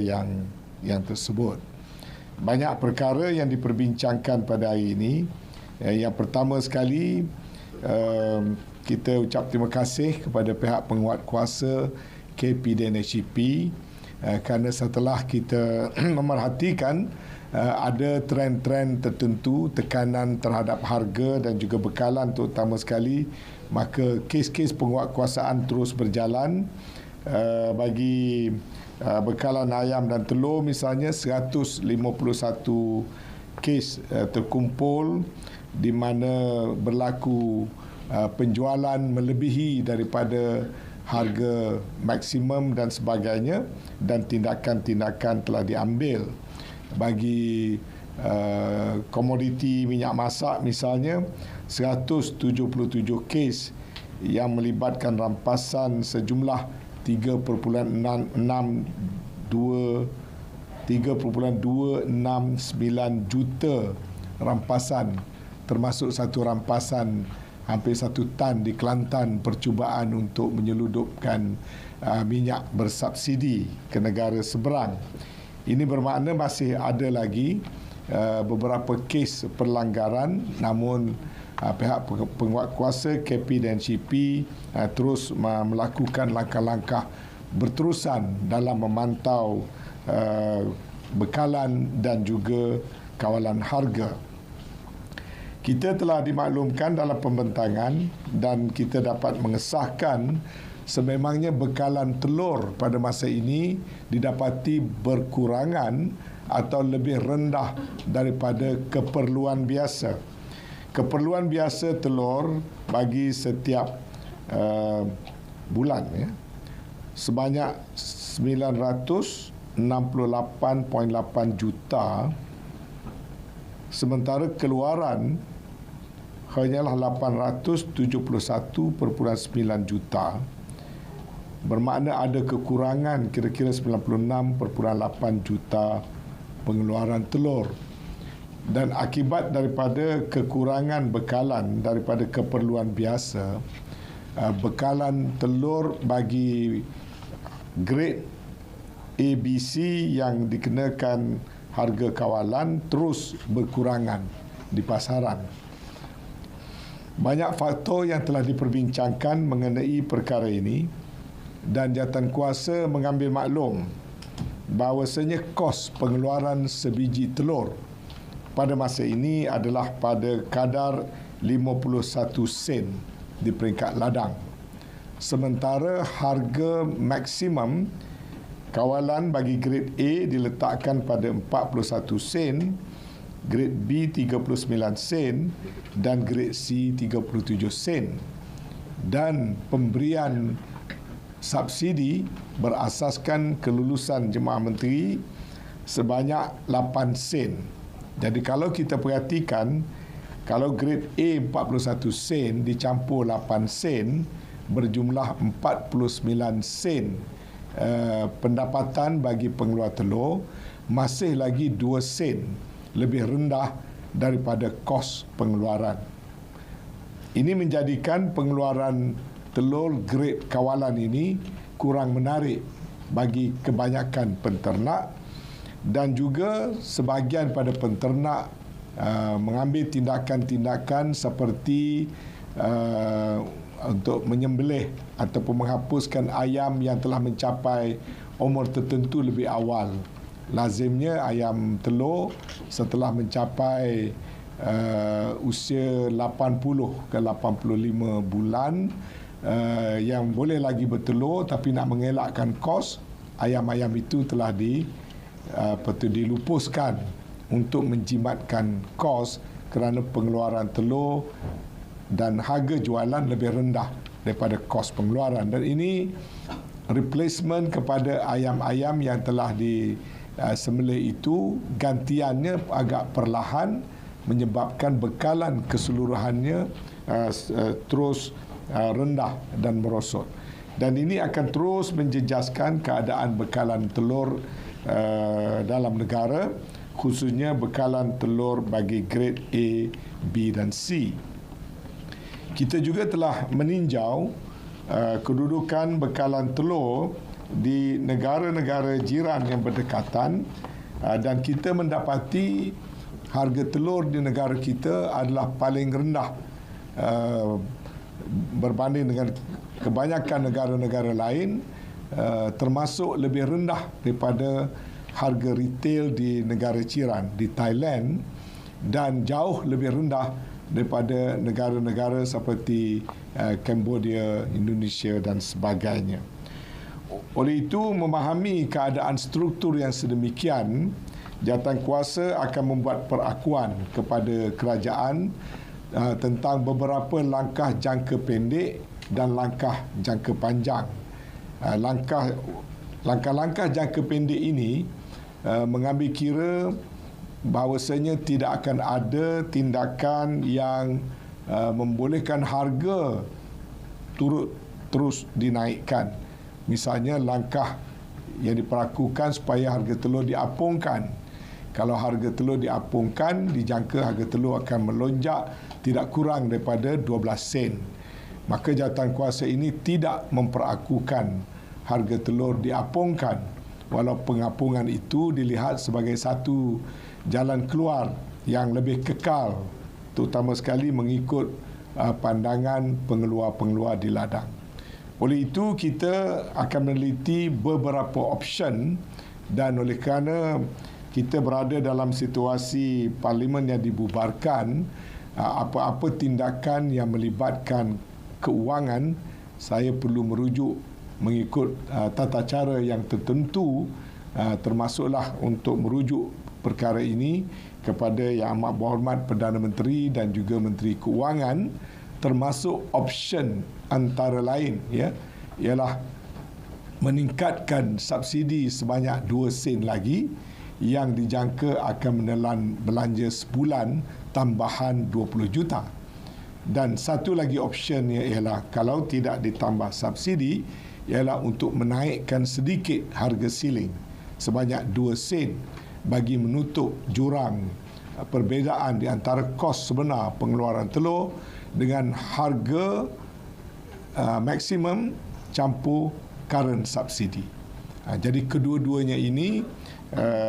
yang tersebut. Banyak perkara yang diperbincangkan pada hari ini. Yang pertama sekali, kita ucap terima kasih kepada pihak penguatkuasa KP dan HEP kerana setelah kita memerhatikan ada trend-trend tertentu, tekanan terhadap harga dan juga bekalan terutama sekali, maka kes-kes penguatkuasaan terus berjalan. Bagi bekalan ayam dan telur misalnya 151 kes terkumpul di mana berlaku penjualan melebihi daripada harga maksimum dan sebagainya, dan tindakan-tindakan telah diambil. Bagi komoditi minyak masak misalnya 177 kes yang melibatkan rampasan sejumlah 3.269 juta rampasan, termasuk satu rampasan hampir 1 tan di Kelantan, percubaan untuk menyeludupkan minyak bersubsidi ke negara seberang. Ini bermakna masih ada lagi beberapa kes pelanggaran, namun pihak penguatkuasa KP dan HEP terus melakukan langkah-langkah berterusan dalam memantau bekalan dan juga kawalan harga. Kita telah dimaklumkan dalam pembentangan dan kita dapat mengesahkan sememangnya bekalan telur pada masa ini didapati berkurangan atau lebih rendah daripada keperluan biasa. Keperluan biasa telur bagi setiap bulan sebanyak 968.8 juta, sementara keluaran hanyalah 871.9 juta. Bermakna ada kekurangan kira-kira 96.8 juta pengeluaran telur. Dan akibat daripada kekurangan bekalan daripada keperluan biasa, bekalan telur bagi grade ABC yang dikenakan harga kawalan terus berkurangan di pasaran. Banyak faktor yang telah diperbincangkan mengenai perkara ini, dan jawatankuasa mengambil maklum bahawasanya kos pengeluaran sebiji telur pada masa ini adalah pada kadar 51 sen di peringkat ladang. Sementara harga maksimum kawalan bagi grade A diletakkan pada 41 sen, grade B 39 sen dan grade C 37 sen. Dan pemberian subsidi berasaskan kelulusan jemaah menteri sebanyak 8 sen. Jadi kalau kita perhatikan, kalau grade A 41 sen dicampur 8 sen berjumlah 49 sen pendapatan bagi pengeluar telur, masih lagi 2 sen lebih rendah daripada kos pengeluaran. Ini menjadikan pengeluaran telur grade kawalan ini kurang menarik bagi kebanyakan penternak, dan juga sebahagian pada penternak mengambil tindakan-tindakan seperti untuk menyembelih ataupun menghapuskan ayam yang telah mencapai umur tertentu lebih awal. Lazimnya ayam telur setelah mencapai usia 80 ke 85 bulan yang boleh lagi bertelur, tapi nak mengelakkan kos, ayam-ayam itu telah dilupuskan untuk menjimatkan kos kerana pengeluaran telur dan harga jualan lebih rendah daripada kos pengeluaran. Dan ini replacement kepada ayam-ayam yang telah disembelih itu, gantiannya agak perlahan menyebabkan bekalan keseluruhannya terus rendah dan merosot. Dan ini akan terus menjejaskan keadaan bekalan telur dalam negara, khususnya bekalan telur bagi grade A, B dan C. Kita juga telah meninjau kedudukan bekalan telur di negara-negara jiran yang berdekatan, dan kita mendapati harga telur di negara kita adalah paling rendah berbanding dengan kebanyakan negara-negara lain, termasuk lebih rendah daripada harga retail di negara jiran di Thailand, dan jauh lebih rendah daripada negara-negara seperti Cambodia, Indonesia dan sebagainya. Oleh itu, memahami keadaan struktur yang sedemikian, jawatankuasa akan membuat perakuan kepada kerajaan tentang beberapa langkah jangka pendek dan langkah jangka panjang. Langkah-langkah jangka pendek ini mengambil kira bahawasanya tidak akan ada tindakan yang membolehkan harga terus dinaikkan. Misalnya langkah yang diperakukan supaya harga telur diapungkan. Kalau harga telur diapungkan, dijangka harga telur akan melonjak tidak kurang daripada 12 sen. Maka jawatankuasa ini tidak memperakukan harga telur diapungkan, walau pengapungan itu dilihat sebagai satu jalan keluar yang lebih kekal, terutama sekali mengikut pandangan pengeluar-pengeluar di ladang. Oleh itu, kita akan meneliti beberapa option, dan oleh kerana kita berada dalam situasi parlimen yang dibubarkan, apa-apa tindakan yang melibatkan keuangan, saya perlu merujuk mengikut tata cara yang tertentu, termasuklah untuk merujuk perkara ini kepada Yang Amat Berhormat Perdana Menteri dan juga Menteri Keuangan, termasuk option antara lain ialah meningkatkan subsidi sebanyak 2 sen lagi yang dijangka akan menelan belanja sebulan tambahan 20 juta. Dan satu lagi optionnya ialah kalau tidak ditambah subsidi ialah untuk menaikkan sedikit harga siling sebanyak 2 sen bagi menutup jurang perbezaan di antara kos sebenar pengeluaran telur dengan harga maksimum campur current subsidi. Jadi kedua-duanya ini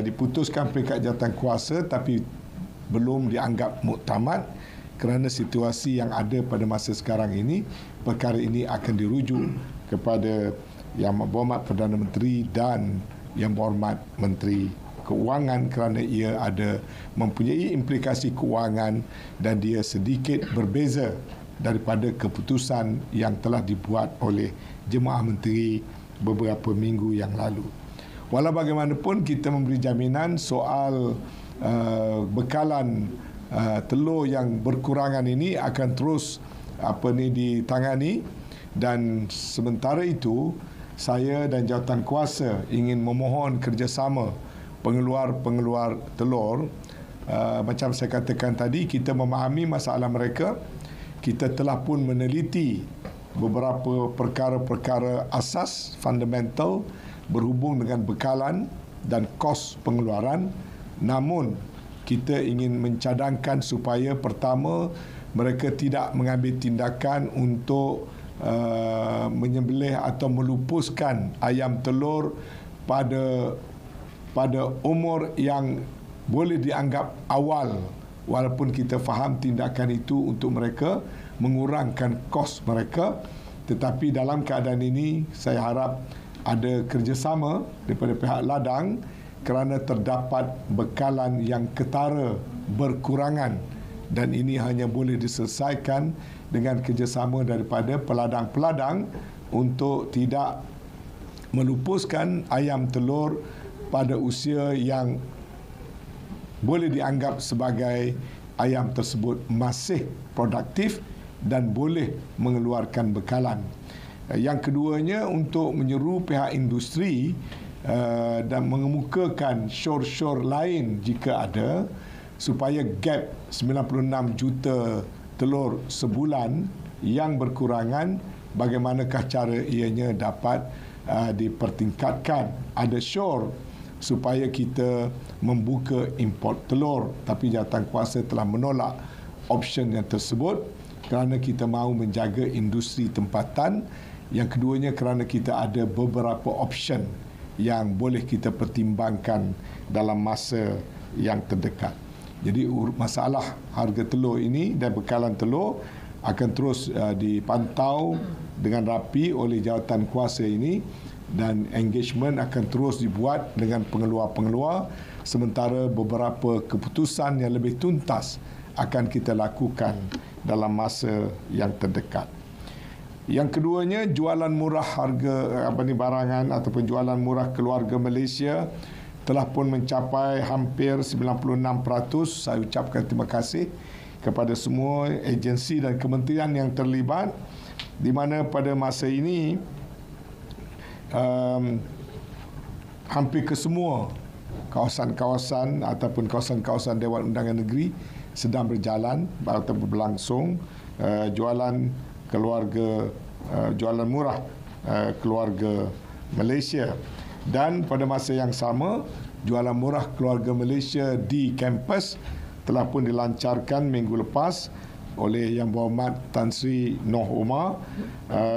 diputuskan peringkat jawatankuasa tapi belum dianggap muktamad kerana situasi yang ada pada masa sekarang ini. Perkara ini akan dirujuk kepada Yang Berhormat Perdana Menteri dan Yang Berhormat Menteri Keuangan kerana ia ada mempunyai implikasi keuangan dan dia sedikit berbeza daripada keputusan yang telah dibuat oleh Jemaah Menteri beberapa minggu yang lalu. Walau bagaimanapun, kita memberi jaminan soal bekalan telur yang berkurangan ini akan terus ditangani, dan sementara itu saya dan jawatankuasa ingin memohon kerjasama pengeluar-pengeluar telur. Macam saya katakan tadi, kita memahami masalah mereka. Kita telah pun meneliti beberapa perkara-perkara asas, fundamental berhubung dengan bekalan dan kos pengeluaran. Namun kita ingin mencadangkan supaya pertama, mereka tidak mengambil tindakan untuk menyembelih atau melupuskan ayam telur pada umur yang boleh dianggap awal, walaupun kita faham tindakan itu untuk mereka mengurangkan kos mereka. Tetapi dalam keadaan ini saya harap ada kerjasama daripada pihak ladang kerana terdapat bekalan yang ketara berkurangan, dan ini hanya boleh diselesaikan dengan kerjasama daripada peladang-peladang untuk tidak melupuskan ayam telur pada usia yang boleh dianggap sebagai ayam tersebut masih produktif dan boleh mengeluarkan bekalan. Yang keduanya, untuk menyeru pihak industri dan mengemukakan syur-syur lain jika ada, supaya gap 96 juta telur sebulan yang berkurangan, bagaimanakah cara ianya dapat dipertingkatkan. Ada syur supaya kita membuka import telur, tapi jawatankuasa telah menolak option yang tersebut kerana kita mahu menjaga industri tempatan Yang keduanya kerana kita ada beberapa option yang boleh kita pertimbangkan dalam masa yang terdekat. Jadi masalah harga telur ini dan bekalan telur akan terus dipantau dengan rapi oleh jawatan kuasa ini, dan engagement akan terus dibuat dengan pengeluar-pengeluar, sementara beberapa keputusan yang lebih tuntas akan kita lakukan dalam masa yang terdekat. Yang keduanya, jualan murah harga barangan ataupun jualan murah keluarga Malaysia telah pun mencapai hampir 96%. Saya ucapkan terima kasih kepada semua agensi dan kementerian yang terlibat, di mana pada masa ini hampir kesemua kawasan-kawasan ataupun kawasan-kawasan Dewan Undangan Negeri sedang berjalan atau berlangsung jualan murah keluarga Malaysia. Dan pada masa yang sama, jualan murah keluarga Malaysia di kampus telah pun dilancarkan minggu lepas oleh Yang Berhormat Tan Sri Noh Umar,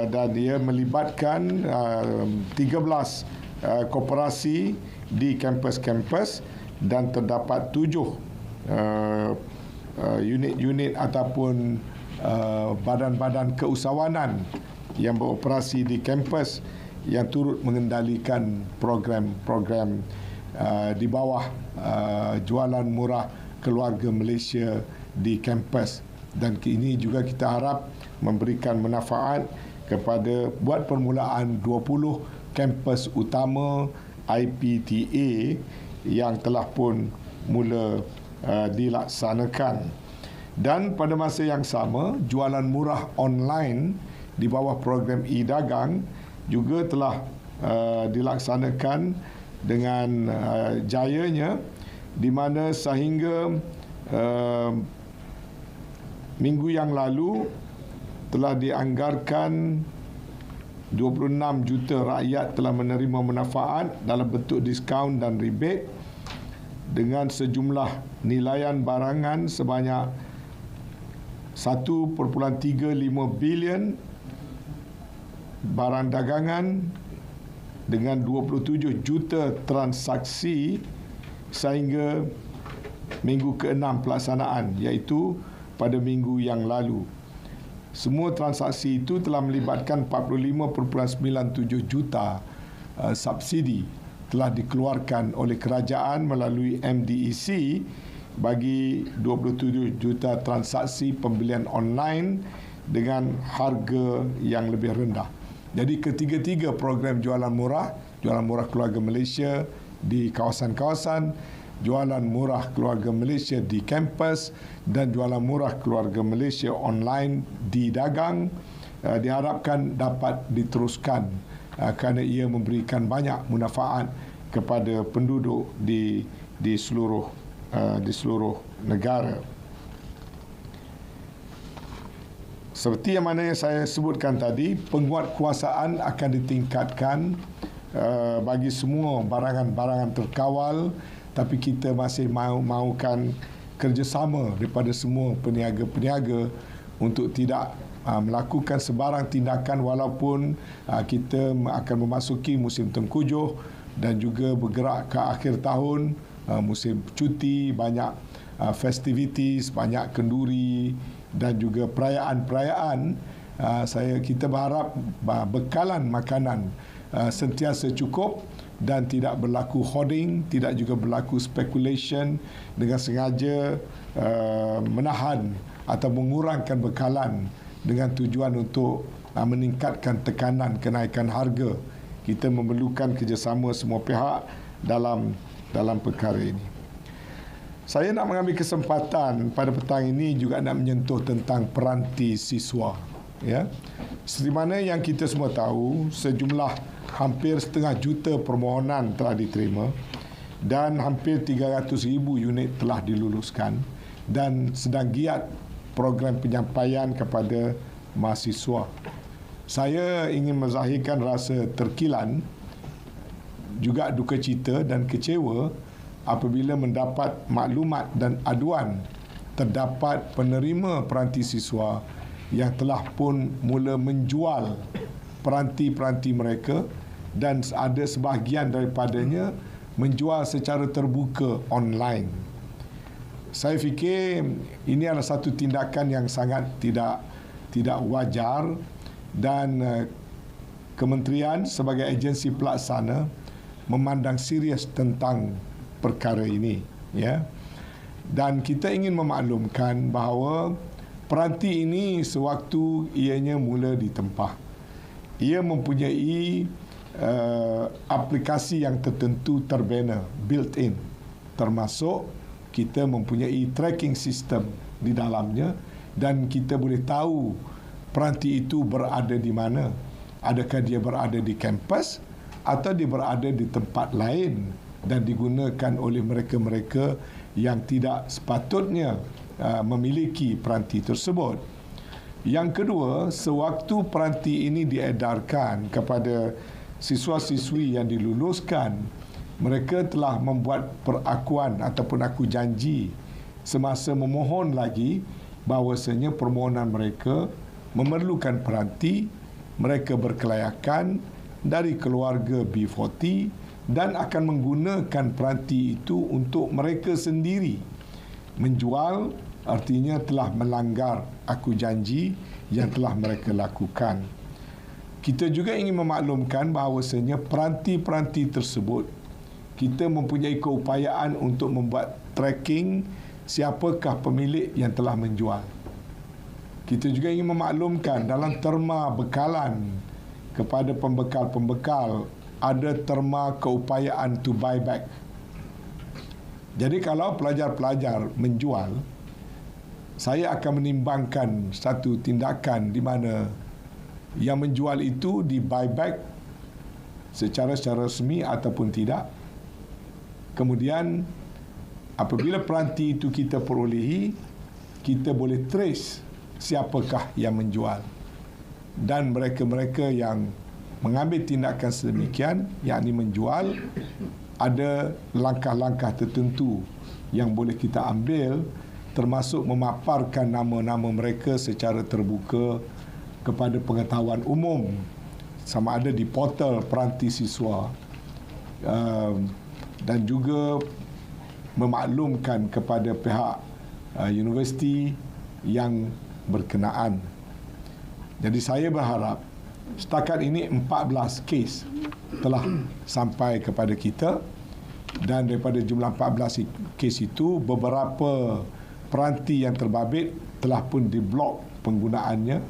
dan dia melibatkan 13 koperasi di kampus-kampus, dan terdapat 7 unit-unit ataupun badan-badan keusahawanan yang beroperasi di kampus yang turut mengendalikan program-program di bawah jualan murah keluarga Malaysia di kampus. Dan ini juga kita harap memberikan manfaat kepada buat permulaan 20 kampus utama IPTA yang telah pun mula dilaksanakan. Dan pada masa yang sama, jualan murah online di bawah program e-dagang juga telah dilaksanakan dengan jayanya, di mana sehingga minggu yang lalu telah dianggarkan 26 juta rakyat telah menerima manfaat dalam bentuk diskaun dan rebate dengan sejumlah nilaian barangan sebanyak 1.35 bilion, barang dagangan dengan 27 juta transaksi sehingga minggu ke-6 pelaksanaan, iaitu pada minggu yang lalu. Semua transaksi itu telah melibatkan 45.97 juta subsidi telah dikeluarkan oleh kerajaan melalui MDEC bagi 27 juta transaksi pembelian online dengan harga yang lebih rendah. Jadi ketiga-tiga program jualan murah keluarga Malaysia di kawasan-kawasan, jualan murah keluarga Malaysia di kampus, dan jualan murah keluarga Malaysia online di dagang diharapkan dapat diteruskan kerana ia memberikan banyak manfaat kepada penduduk di seluruh negara. Seperti yang mana yang saya sebutkan tadi, penguatkuasaan akan ditingkatkan bagi semua barangan-barangan terkawal, tapi kita masih mahukan kerjasama daripada semua peniaga-peniaga untuk tidak melakukan sebarang tindakan walaupun kita akan memasuki musim tengkujuh dan juga bergerak ke akhir tahun, musim cuti, banyak festivities, banyak kenduri dan juga perayaan-perayaan. Kita berharap bekalan makanan sentiasa cukup dan tidak berlaku hoarding, tidak juga berlaku speculation dengan sengaja menahan atau mengurangkan bekalan dengan tujuan untuk meningkatkan tekanan kenaikan harga. Kita memerlukan kerjasama semua pihak dalam perkara ini. Saya nak mengambil kesempatan pada petang ini juga nak menyentuh tentang peranti siswa. Ya. Seperti mana yang kita semua tahu, sejumlah hampir 500,000 juta permohonan telah diterima dan hampir 300,000 unit telah diluluskan, dan sedang giat program penyampaian kepada mahasiswa. Saya ingin menzahirkan rasa terkilan, juga duka cita dan kecewa apabila mendapat maklumat dan aduan terdapat penerima peranti siswa yang telah pun mula menjual peranti-peranti mereka, dan ada sebahagian daripadanya menjual secara terbuka online. Saya fikir ini adalah satu tindakan yang sangat tidak wajar, dan kementerian sebagai agensi pelaksana memandang serius tentang perkara ini, ya. Dan kita ingin memaklumkan bahawa peranti ini sewaktu ianya mula ditempah, ia mempunyai aplikasi yang tertentu terbina, built-in, termasuk kita mempunyai tracking system di dalamnya, dan kita boleh tahu peranti itu berada di mana. Adakah dia berada di kampus atau dia berada di tempat lain dan digunakan oleh mereka-mereka yang tidak sepatutnya memiliki peranti tersebut. Yang kedua, sewaktu peranti ini diedarkan kepada siswa-siswi yang diluluskan, mereka telah membuat perakuan ataupun aku janji semasa memohon lagi bahawasanya permohonan mereka memerlukan peranti, mereka berkelayakan dari keluarga B40 dan akan menggunakan peranti itu untuk mereka sendiri menjual, artinya telah melanggar aku janji yang telah mereka lakukan. Kita juga ingin memaklumkan bahawasanya peranti-peranti tersebut, kita mempunyai keupayaan untuk membuat tracking siapakah pemilik yang telah menjual. Kita juga ingin memaklumkan dalam terma bekalan kepada pembekal-pembekal ada terma keupayaan to buy back. Jadi kalau pelajar-pelajar menjual, saya akan menimbangkan satu tindakan di mana yang menjual itu di buy back secara resmi ataupun tidak. Kemudian apabila peranti itu kita perolehi, kita boleh trace siapakah yang menjual. Dan mereka-mereka yang mengambil tindakan sedemikian, yakni menjual, ada langkah-langkah tertentu yang boleh kita ambil, termasuk memaparkan nama-nama mereka secara terbuka kepada pengetahuan umum, sama ada di portal peranti siswa, dan juga memaklumkan kepada pihak universiti yang berkenaan. Jadi saya berharap setakat ini 14 kes telah sampai kepada kita, dan daripada jumlah 14 kes itu beberapa peranti yang terbabit telah pun diblok penggunaannya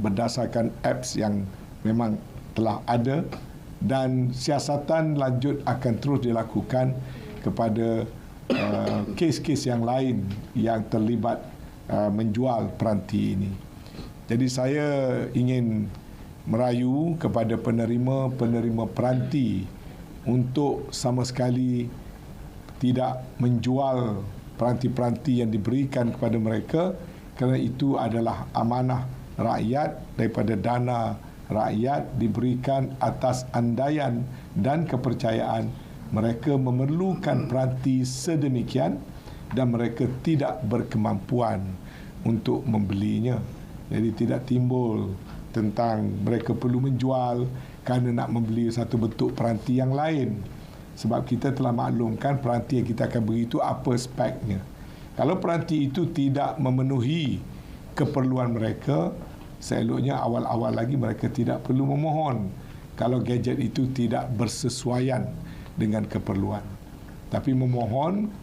berdasarkan apps yang memang telah ada, dan siasatan lanjut akan terus dilakukan kepada kes-kes yang lain yang terlibat menjual peranti ini. Jadi saya ingin merayu kepada penerima-penerima peranti untuk sama sekali tidak menjual peranti-peranti yang diberikan kepada mereka, kerana itu adalah amanah rakyat, daripada dana rakyat diberikan atas andaian dan kepercayaan mereka memerlukan peranti sedemikian dan mereka tidak berkemampuan untuk membelinya. Jadi tidak timbul tentang mereka perlu menjual kerana nak membeli satu bentuk peranti yang lain. Sebab kita telah maklumkan peranti yang kita akan beri itu apa speknya. Kalau peranti itu tidak memenuhi keperluan mereka, seeloknya awal-awal lagi mereka tidak perlu memohon kalau gadget itu tidak bersesuaian dengan keperluan. Tapi memohon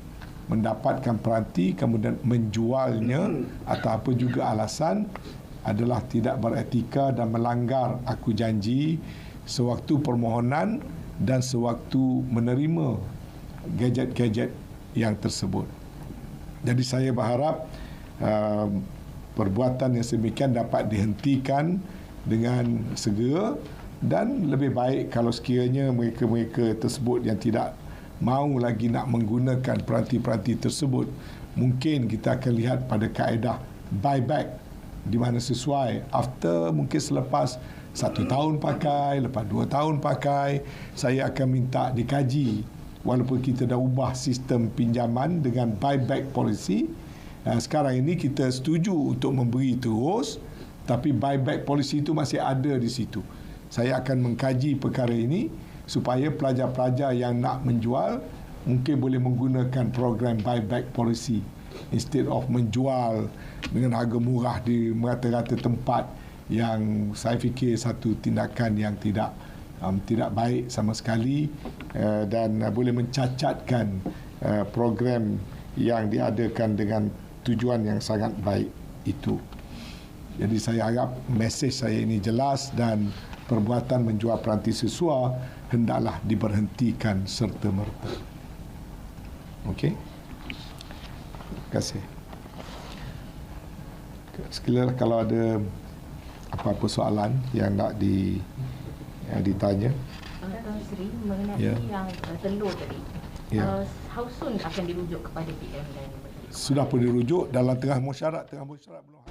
mendapatkan peranti kemudian menjualnya atau apa juga alasan adalah tidak beretika dan melanggar aku janji sewaktu permohonan dan sewaktu menerima gadget-gadget yang tersebut. Jadi saya berharap perbuatan yang sedemikian dapat dihentikan dengan segera, dan lebih baik kalau sekiranya mereka-mereka tersebut yang tidak mahu lagi nak menggunakan peranti-peranti tersebut, mungkin kita akan lihat pada kaedah buyback, di mana sesuai after mungkin selepas 1 tahun pakai, lepas 2 tahun pakai, saya akan minta dikaji, walaupun kita dah ubah sistem pinjaman dengan buyback policy. Sekarang ini kita setuju untuk memberi terus, Tapi buyback policy itu masih ada di situ. Saya akan mengkaji perkara ini supaya pelajar-pelajar yang nak menjual mungkin boleh menggunakan program buyback policy instead of menjual dengan harga murah di merata-rata tempat, yang saya fikir satu tindakan yang tidak baik sama sekali, dan boleh mencacatkan program yang diadakan dengan tujuan yang sangat baik itu. Jadi saya harap mesej saya ini jelas dan perbuatan menjual peranti siswa hendaklah diberhentikan serta-merta. Okey. Terima kasih. Sekiranya kalau ada apa-apa soalan yang nak ditanya. Tuan Sri, mengenai yang telur tadi, how soon akan dirujuk kepada PM dan sudah pun dirujuk dalam tengah mesyuarat belum.